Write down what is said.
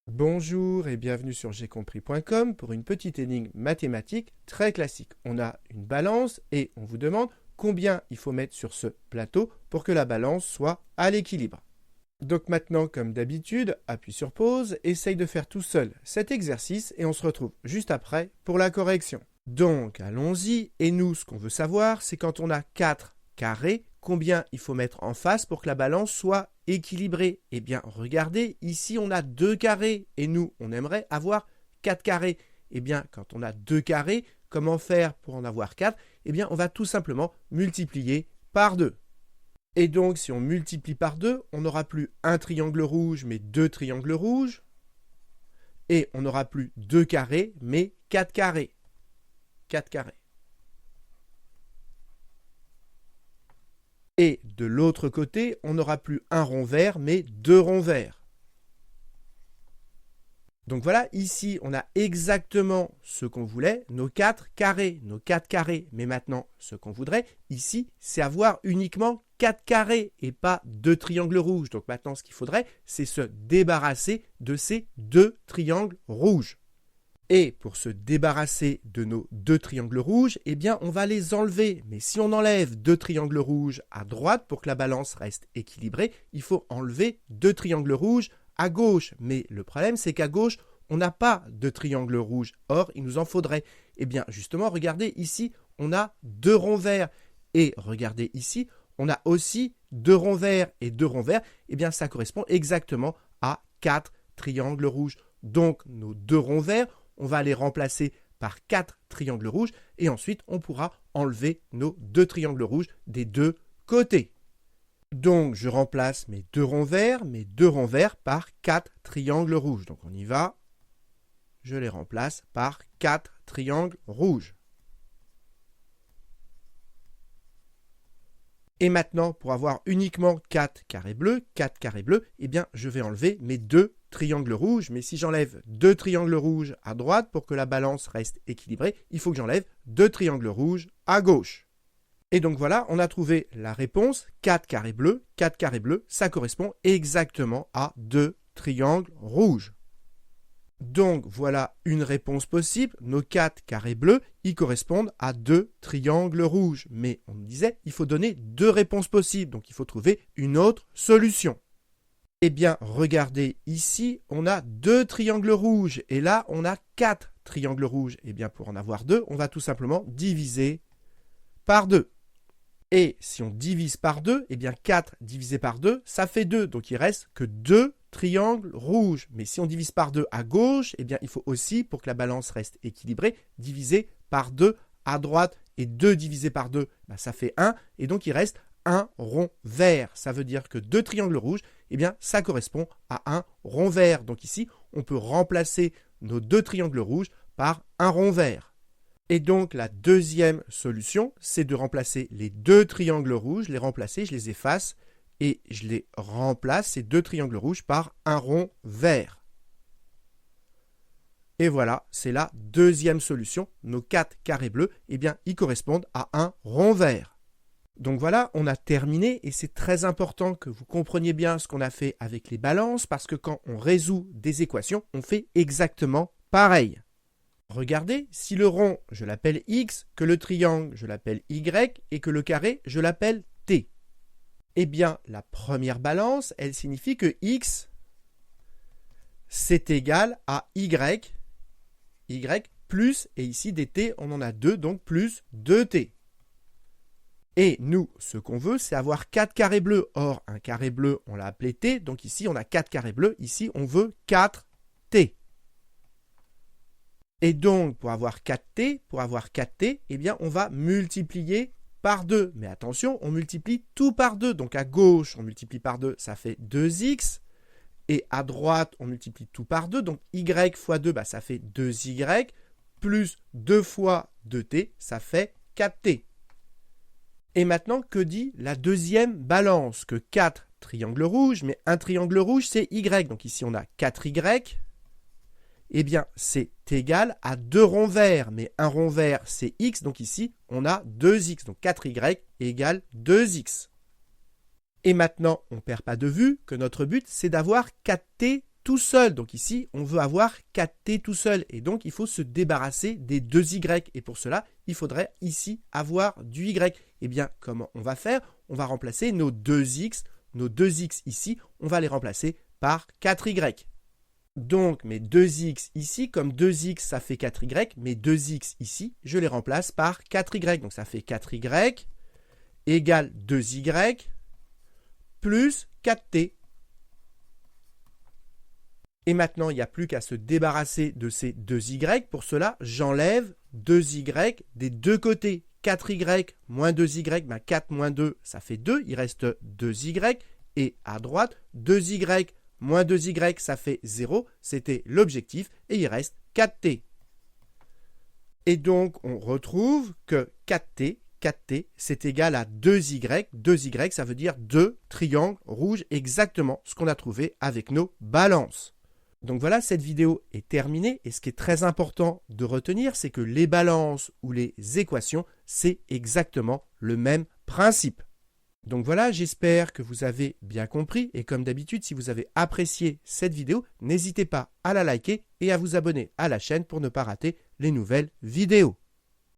Bonjour et bienvenue sur gcompris.com pour une petite énigme mathématique très classique. On a une balance et on vous demande combien il faut mettre sur ce plateau pour que la balance soit à l'équilibre. Donc maintenant, comme d'habitude, appuie sur pause, essaye de faire tout seul cet exercice et on se retrouve juste après pour la correction. Donc allons-y, et nous ce qu'on veut savoir c'est quand on a 4 carrés, combien il faut mettre en face pour que la balance soit équilibrée. Eh bien regardez, ici on a 2 carrés et nous on aimerait avoir 4 carrés. Eh bien quand on a 2 carrés, comment faire pour en avoir 4? Eh bien on va tout simplement multiplier par 2. Et donc si on multiplie par 2, on n'aura plus un triangle rouge mais 2 triangles rouges. Et on n'aura plus 2 carrés mais 4 carrés. 4 carrés. Et de l'autre côté, on n'aura plus un rond vert, mais 2 ronds verts. Donc voilà, ici, on a exactement ce qu'on voulait, nos 4 carrés. Mais maintenant, ce qu'on voudrait, ici, c'est avoir uniquement 4 carrés et pas 2 triangles rouges. Donc maintenant, ce qu'il faudrait, c'est se débarrasser de ces 2 triangles rouges. Et pour se débarrasser de nos 2 triangles rouges, eh bien on va les enlever. Mais si on enlève 2 triangles rouges à droite pour que la balance reste équilibrée, il faut enlever 2 triangles rouges à gauche. Mais le problème, c'est qu'à gauche, on n'a pas de triangle rouge. Or, il nous en faudrait. Eh bien justement, regardez ici, on a 2 ronds verts. Et regardez ici, on a aussi 2 ronds verts. Et 2 ronds verts, eh bien ça correspond exactement à 4 triangles rouges. Donc nos 2 ronds verts, on va les remplacer par 4 triangles rouges et ensuite on pourra enlever nos 2 triangles rouges des 2 côtés. Donc je remplace mes 2 ronds verts par 4 triangles rouges. Donc on y va. Je les remplace par 4 triangles rouges. Et maintenant, pour avoir uniquement 4 carrés bleus, eh bien je vais enlever mes 2 triangles rouges. Mais si j'enlève 2 triangles rouges à droite pour que la balance reste équilibrée, il faut que j'enlève 2 triangles rouges à gauche. Et donc voilà, on a trouvé la réponse. 4 carrés bleus, ça correspond exactement à 2 triangles rouges. Donc voilà une réponse possible, nos 4 carrés bleus, ils correspondent à 2 triangles rouges. Mais on me disait, il faut donner 2 réponses possibles, donc il faut trouver une autre solution. Eh bien, regardez ici, on a 2 triangles rouges, et là, on a 4 triangles rouges. Eh bien, pour en avoir 2, on va tout simplement diviser par 2. Et si on divise par 2, eh bien 4 divisé par 2, ça fait 2, donc il reste que 2 triangles rouges. Mais si on divise par 2 à gauche, eh bien il faut aussi, pour que la balance reste équilibrée, diviser par 2 à droite. Et 2 divisé par 2, ça fait 1, et donc il reste un rond vert. Ça veut dire que 2 triangles rouges, eh bien ça correspond à un rond vert. Donc ici, on peut remplacer nos 2 triangles rouges par un rond vert. Et donc la deuxième solution, c'est de remplacer les 2 triangles rouges, je les efface, et je les remplace, ces 2 triangles rouges, par un rond vert. Et voilà, c'est la deuxième solution. Nos 4 carrés bleus, eh bien, ils correspondent à un rond vert. Donc voilà, on a terminé, et c'est très important que vous compreniez bien ce qu'on a fait avec les balances, parce que quand on résout des équations, on fait exactement pareil. Regardez, si le rond, je l'appelle X, que le triangle, je l'appelle Y, et que le carré, je l'appelle T. Eh bien, la première balance, elle signifie que X, c'est égal à Y plus, et ici des T, on en a 2, donc plus 2T. Et nous, ce qu'on veut, c'est avoir 4 carrés bleus. Or, un carré bleu, on l'a appelé T, donc ici, on a 4 carrés bleus. Ici, on veut 4T. Et donc, pour avoir 4T, eh bien, on va multiplier par 2. Mais attention, on multiplie tout par 2. Donc, à gauche, on multiplie par 2, ça fait 2x. Et à droite, on multiplie tout par 2. Donc, y fois 2, ça fait 2y. Plus 2 fois 2t, ça fait 4t. Et maintenant, que dit la deuxième balance? Que 4 triangles rouges, mais un triangle rouge, c'est y. Donc ici, on a 4y. Eh bien, c'est égal à 2 ronds verts, mais un rond vert, c'est x, donc ici, on a 2x, donc 4y égale 2x. Et maintenant, on ne perd pas de vue que notre but, c'est d'avoir 4t tout seul. Donc ici, on veut avoir 4t tout seul. Et donc, il faut se débarrasser des 2y. Et pour cela, il faudrait ici avoir du y. Eh bien, comment on va faire? On va remplacer nos 2x ici, on va les remplacer par 4y. Donc, mes 2x ici, comme 2x, ça fait 4y, mes 2x ici, je les remplace par 4y. Donc, ça fait 4y égale 2y plus 4t. Et maintenant, il n'y a plus qu'à se débarrasser de ces 2y. Pour cela, j'enlève 2y des deux côtés. 4y moins 2y, 4 moins 2, ça fait 2. Il reste 2y. Et à droite, 2y moins 2y, ça fait 0. C'était l'objectif. Et il reste 4t. Et donc, on retrouve que 4t, c'est égal à 2y. 2y, ça veut dire 2 triangles rouges, exactement ce qu'on a trouvé avec nos balances. Donc voilà, cette vidéo est terminée. Et ce qui est très important de retenir, c'est que les balances ou les équations, c'est exactement le même principe. Donc voilà, j'espère que vous avez bien compris. Et comme d'habitude, si vous avez apprécié cette vidéo, n'hésitez pas à la liker et à vous abonner à la chaîne pour ne pas rater les nouvelles vidéos.